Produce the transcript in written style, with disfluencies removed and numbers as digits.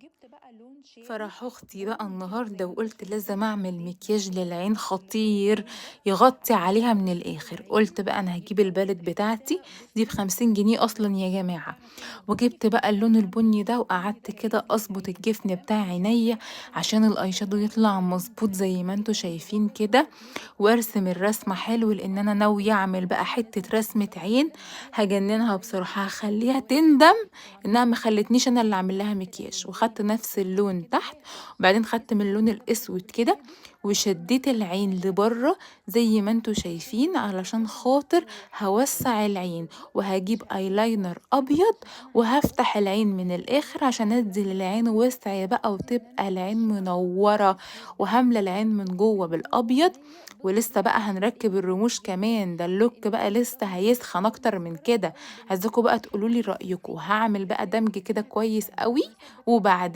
جبت بقى لون شاري فرح اختي بقى لونه كده النهارده زي ما انتوا وقلت لازم شايفين اعمل قدامكم مكياج للعين خطير اللون ده يغطي عليها من هيغطي كل الاخر. العين قلت بقى انا هجيب ويبقى البالت واسع بتاعتي، كده. دي بصوا ب50 جنيه اصلا يا اللون جماعه. بتاعنا كله بني، وجبت بقى اللون البني ده البني وقعدت ده كده هيدي اظبط للعين الجفن بتاع علامة شكل عينيا كده عشان الايشادو يطلع ويبين مظبوط زي ما انتوا العين شايفين بجد كده. وتلفت وارسم نظر الرسمه العين حلو لان انا وتحط ناويه اعمل بقى كمان حته لازم رسمه تحط عين تديها هجننها زي بصراحه، شكل هخليها واسع تندم انها ما وهنديها خلتنيش انا اللي اعمل لها شكل كده مكياج. جانبي وخدت نفس اللون كده تحت، واسع. وبعدين خدت من جبت اللون بقى برضو الاسود الاي كده شادو وشديت ونزلت العين على لبره زي ما انتوا شايفين شفايفي علشان كده خاطر برضو حطيت هوسع العين. شادو وهجيب شفاف ايلاينر ابيض عشان وهفتح هيوسع العين من العين الاخر شوية عشان ادي للعين وهعمل وسع بقى ان وتبقى انا العين امشي بقى على منورة. الخطوط دي وهملى العين من جوه من جوه بالابيض. عينيا ولسه بقى بالظبط هنركب كأني الرموش بجيب كمان، ده اللوك بقى لسه البراونز هيسخن اكتر من بالمسكرة كده. او عايزاكم بقى تقولولي بالحتة رأيكم. دي هعمل بقى زي ما دمج قلت كده لكم كويس كان قوي المثل بتاع وبعدين